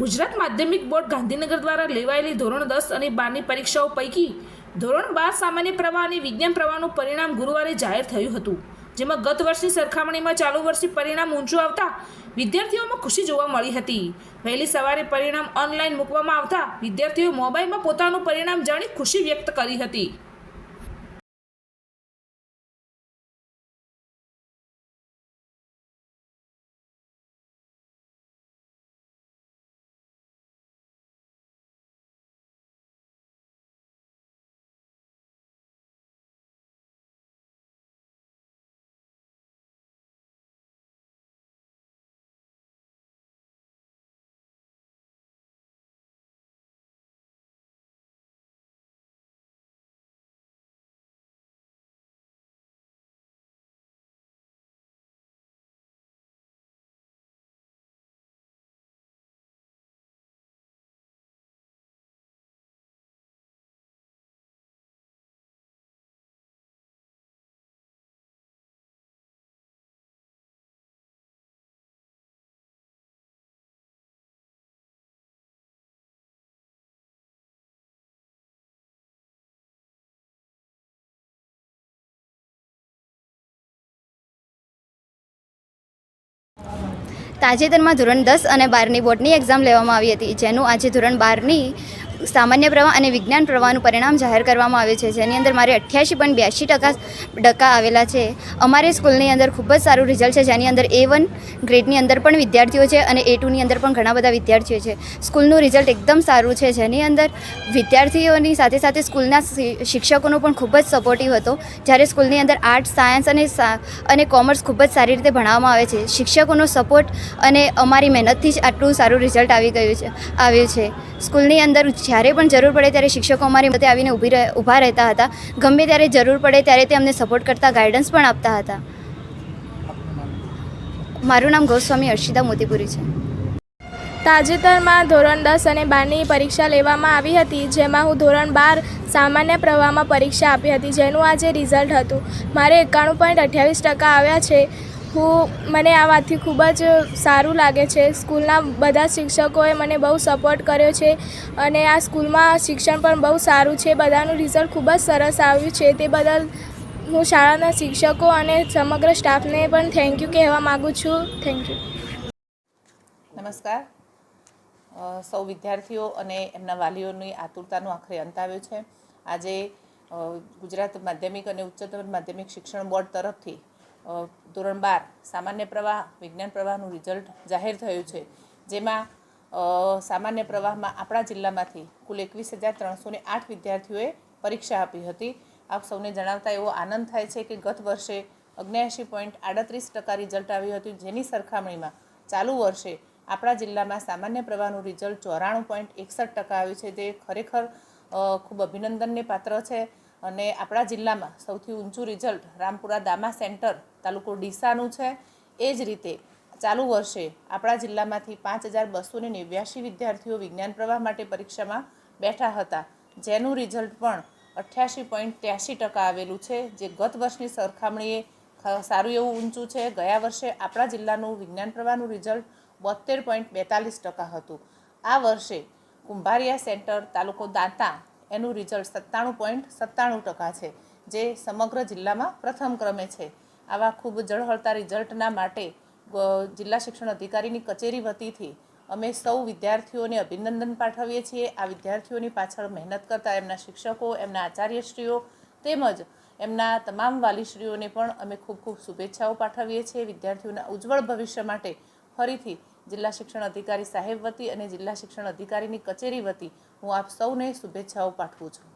ગુજરાત માધ્યમિક બોર્ડ ગાંધીનગર દ્વારા લેવાયેલી ધોરણ 10 અને 12ની પરીક્ષાઓ પૈકી ધોરણ 12 સામાન્ય પ્રવાહ અને વિજ્ઞાન પ્રવાહનું પરિણામ ગુરુવારે જાહેર થયું હતું, જેમાં ગત વર્ષની સરખામણીમાં ચાલુ વર્ષે પરિણામ ઊંચું આવતા વિદ્યાર્થીઓમાં ખુશી જોવા મળી હતી। વહેલી સવારે પરિણામ ઓનલાઈન મૂકવામાં આવતા વિદ્યાર્થીઓએ મોબાઈલમાં પોતાનું પરિણામ જાણી ખુશી વ્યક્ત કરી હતી। તાજેતરમાં ધોરણ 10 અને 12ની બોર્ડની એક્ઝામ લેવામાં આવી હતી, જેનું આજે ધોરણ 12ની સામાન્ય પ્રવાહ અને વિજ્ઞાન પ્રવાહનું પરિણામ જાહેર કરવામાં આવ્યું છે, જેની અંદર મારે 88.82% આવેલા છે। અમારી સ્કૂલની અંદર ખૂબ જ સારું રિઝલ્ટ છે, જેની અંદર A1 ગ્રેડની અંદર પણ વિદ્યાર્થીઓ છે અને A2ની અંદર પણ ઘણા બધા વિદ્યાર્થીઓ છે। સ્કૂલનું રિઝલ્ટ એકદમ સારું છે, જેની અંદર વિદ્યાર્થીઓની સાથે સાથે સ્કૂલના શિક્ષકોનો પણ ખૂબ જ સપોર્ટિવ હતો, જ્યારે સ્કૂલની અંદર આર્ટ્સ, સાયન્સ અને કોમર્સ ખૂબ જ સારી રીતે ભણાવવામાં આવે છે। શિક્ષકોનો સપોર્ટ અને અમારી મહેનતથી જ આટલું સારું રિઝલ્ટ આવ્યું છે। સ્કૂલની અંદર જ્યારે પણ જરૂર પડે ત્યારે શિક્ષકો અમારી મદદે આવીને ઊભા રહેતા હતા। ગમે ત્યારે જરૂર પડે ત્યારે તે અમને સપોર્ટ કરતા, ગાઈડન્સ પણ આપતા હતા। મારું નામ ગોસ્વામી અર્શિતા મોતીપુરી છે। તાજેતરમાં ધોરણ 10 અને 12ની પરીક્ષા લેવામાં આવી હતી, જેમાં હું ધોરણ 12 સામાન્ય પ્રવાહમાં પરીક્ષા આપી હતી, જેનું આજે રિઝલ્ટ હતું। મારે 91.28% આવ્યા છે। મને આ વાતથી ખૂબ જ સારું લાગે છે। સ્કૂલના બધા શિક્ષકોએ મને બહુ સપોર્ટ કર્યો છે અને આ સ્કૂલમાં શિક્ષણ પણ બહુ સારું છે। બધાનું રિઝલ્ટ ખૂબ જ સરસ આવ્યું છે, તે બદલ હું શાળાના શિક્ષકો અને સમગ્ર સ્ટાફને પણ થેન્ક યુ કહેવા માગું છું। Thank you. નમસ્કાર। સૌ વિદ્યાર્થીઓ અને એમના વાલીઓની આતુરતાનો આખરે અંત આવ્યો છે। આજે ગુજરાત માધ્યમિક અને ઉચ્ચતર માધ્યમિક શિક્ષણ બોર્ડ તરફથી ધોરણ 12 સામાન્ય પ્રવાહ વિજ્ઞાન પ્રવાહનું રિઝલ્ટ જાહેર થયું છે, જેમાં સામાન્ય પ્રવાહમાં આપણા જિલ્લામાંથી કુલ 21,308 વિદ્યાર્થીઓએ પરીક્ષા આપી હતી। આપ સૌને જણાવતા એવો આનંદ થાય છે કે ગત વર્ષે 79.38% રિઝલ્ટ આવ્યું હતું, જેની સરખામણીમાં ચાલુ વર્ષે આપણા જિલ્લામાં સામાન્ય પ્રવાહનું રિઝલ્ટ 94.61% આવ્યું છે, જે ખરેખર ખૂબ અભિનંદનને પાત્ર છે। અને આપણા જિલ્લામાં સૌથી ઊંચું રિઝલ્ટ રામપુરા દામા સેન્ટર તાલુકો ડીસાનું છે। એ જ રીતે ચાલુ વર્ષે આપણા જિલ્લામાંથી 5,289 વિદ્યાર્થીઓ વિજ્ઞાન પ્રવાહ માટે પરીક્ષામાં બેઠા હતા, જેનું રિઝલ્ટ પણ 88.83% આવેલું છે, જે ગત વર્ષની સરખામણીએ સારું એવું ઊંચું છે। ગયા વર્ષે આપણા જિલ્લાનું વિજ્ઞાન પ્રવાહનું રિઝલ્ટ 72.42% હતું। આ વર્ષે કુંભારિયા સેન્ટર તાલુકો દાંતા એનું રિઝલ્ટ 97.97% છે, જે સમગ્ર જિલ્લામાં પ્રથમ ક્રમે છે। આવા ખૂબ ઝળહળતા રિઝલ્ટના માટે જિલ્લા શિક્ષણ અધિકારીની કચેરી વતીથી અમે સૌ વિદ્યાર્થીઓને અભિનંદન પાઠવીએ છીએ। આ વિદ્યાર્થીઓની પાછળ મહેનત કરતા એમના શિક્ષકો, એમના આચાર્યશ્રીઓ તેમજ એમના તમામ વાલીશ્રીઓને પણ અમે ખૂબ ખૂબ શુભેચ્છાઓ પાઠવીએ છીએ। વિદ્યાર્થીઓના ઉજ્જવળ ભવિષ્ય માટે ફરીથી જિલ્લા શિક્ષણ અધિકારી સાહેબ વતી અને જિલ્લા શિક્ષણ અધિકારીની કચેરી વતી હું આપ સૌને શુભેચ્છાઓ પાઠવું છું।